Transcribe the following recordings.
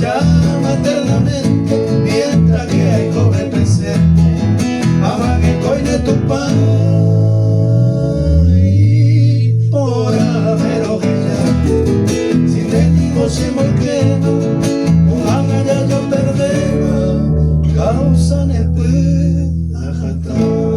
ya maternamente, mientras que hay joven presente, amague coine tu pan por haber ojella, sin tengo se molquena, un agalla yo perdera, causan el pues ajatá.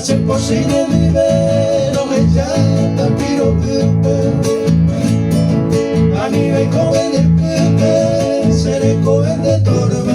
Se posible vive lo que ya está piro a nivel joven de pepe se le cogen de toro.